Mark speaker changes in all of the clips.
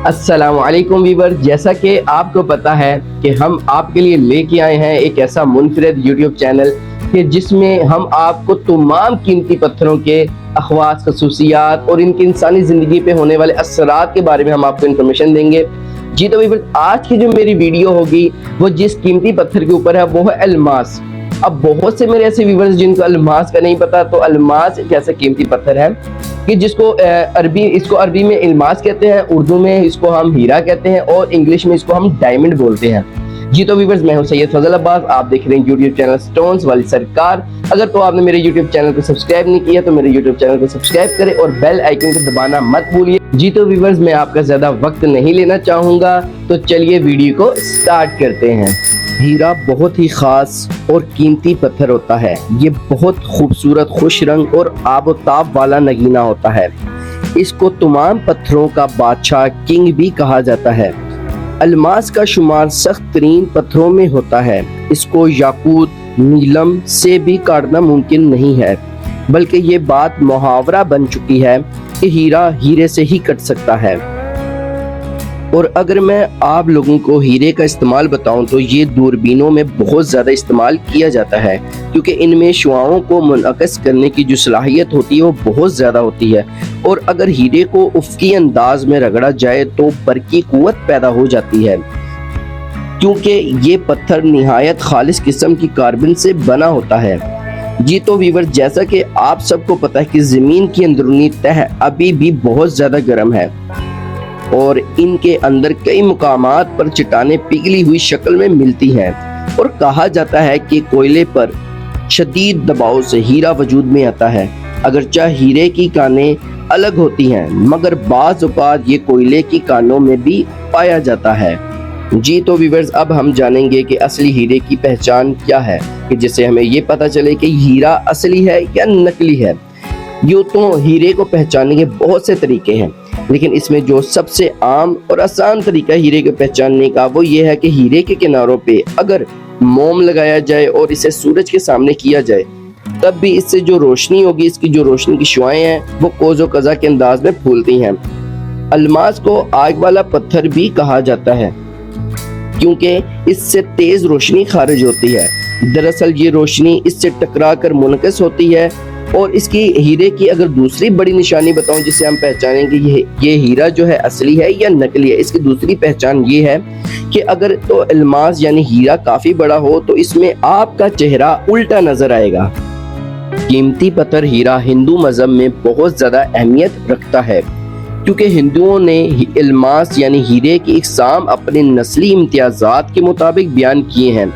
Speaker 1: अस्सलामुअलैकुम वीवर, जैसा कि आपको पता है कि हम आपके लिए लेके आए हैं एक ऐसा मुनफरिद यूट्यूब चैनल कि जिसमें हम आपको तमाम कीमती पत्थरों के अखवास, खसूसियात और इनकी इंसानी ज़िंदगी पे होने वाले असरात के बारे में हम आपको इन्फॉर्मेशन देंगे। जी तो वीवर, आज की जो मेरी वीडियो होगी वो जिस कीमती पत्थर के ऊपर है वो है अलमास। अब बहुत से मेरे ऐसे व्यूवर्स जिनको अलमास का नहीं पता, तो अलमास एक ऐसा कीमती पत्थर है कि जिसको अरबी में इल्मास कहते हैं, उर्दू में इसको हम हीरा कहते हैं और इंग्लिश में इसको हम डायमंड बोलते हैं। जी तो व्यूवर्स, मैं हूं सैयद फजल अब्बास, आप देख रहे हैं यूट्यूब चैनल स्टोन्स वाली सरकार। अगर तो आपने मेरे यूट्यूब चैनल को सब्सक्राइब नहीं किया तो मेरे यूट्यूब चैनल को सब्सक्राइब करें और बेल आइकन को दबाना मत भूलिए। जी तो व्यूवर्स, मैं आपका ज्यादा वक्त नहीं लेना चाहूंगा, तो चलिए वीडियो को स्टार्ट करते हैं। हीरा बहुत ही खास और कीमती पत्थर होता है। ये बहुत खूबसूरत, खुश रंग और आबोताब वाला नगीना होता है। इसको तमाम पत्थरों का बादशाह, किंग भी कहा जाता है। अलमास का शुमार सख्त तरीन पत्थरों में होता है। इसको याकूत, नीलम से भी काटना मुमकिन नहीं है, बल्कि ये बात मुहावरा बन चुकी है कि हीरा हीरे से ही कट सकता है। और अगर मैं आप लोगों को हीरे का इस्तेमाल बताऊं तो ये दूरबीनों में बहुत ज़्यादा इस्तेमाल किया जाता है, क्योंकि इनमें शुआओं को मुनअक्स करने की जो सलाहियत होती है वो बहुत ज़्यादा होती है। और अगर हीरे को उफ़क़ी अंदाज में रगड़ा जाए तो बरकी क़ुव्वत पैदा हो जाती है, क्योंकि ये पत्थर निहायत खालिस किस्म की कार्बन से बना होता है। जी तो वीवर, जैसा कि आप सबको पता है कि ज़मीन की अंदरूनी तह अभी भी बहुत ज़्यादा गर्म है और इनके अंदर कई मुकामात पर चट्टानें पिघली हुई शक्ल में मिलती हैं। और कहा जाता है कि कोयले पर शदीद दबाव से हीरा वजूद में आता है। अगरचा हीरे की कानें अलग होती हैं, मगर बाज़ औक़ात ये कोयले की कानों में भी पाया जाता है। जी तो व्यूअर्स, अब हम जानेंगे कि असली हीरे की पहचान क्या है, कि जिससे हमें ये पता चले कि हीरा असली है या नकली है। यूँ तो हीरे को पहचानने के बहुत से तरीके हैं, लेकिन इसमें जो सबसे आम और आसान तरीका हीरे को पहचानने का वो ये है कि हीरे के किनारों पे अगर मोम लगाया जाए और इसे सूरज के सामने किया जाए, तब भी इससे जो रोशनी होगी, इसकी जो रोशनी की शुआएं हैं वो कोज़ो कज़ा के अंदाज में फूलती हैं। अलमास को आग वाला पत्थर भी कहा जाता है, क्योंकि इससे तेज रोशनी खारिज होती है। दरअसल ये रोशनी इससे टकरा कर मुनक़िस होती है। और इसकी हीरे की अगर दूसरी बड़ी निशानी बताऊं जिससे हम पहचानेंगे ये हीरा जो है असली है या नकली है, इसकी दूसरी पहचान ये है कि अगर तो अलमास यानी हीरा काफी बड़ा हो तो इसमें आपका चेहरा उल्टा नजर आएगा। कीमती पत्थर हीरा हिंदू मजहब में बहुत ज्यादा अहमियत रखता है, क्योंकि हिंदुओं ने अलमास यानी हीरे की इकसाम अपने नस्ली इम्तियाजात के मुताबिक बयान किए हैं,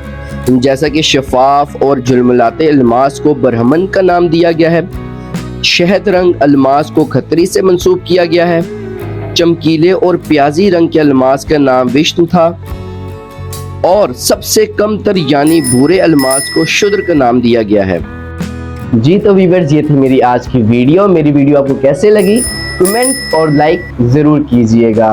Speaker 1: जैसा कि शफाफ और झुलमिलाते अलमास को बरहमन का नाम दिया गया है। शहद रंग अलमास को खतरी से मंसूब किया गया है। चमकीले और प्याजी रंग के अलमास का नाम विष्णु था और सबसे कम तर यानी भूरे अलमास को शुद्र का नाम दिया गया है। जी तो व्यूअर्स, ये थी मेरी आज की वीडियो। मेरी वीडियो आपको कैसे लगी कमेंट और लाइक जरूर कीजिएगा।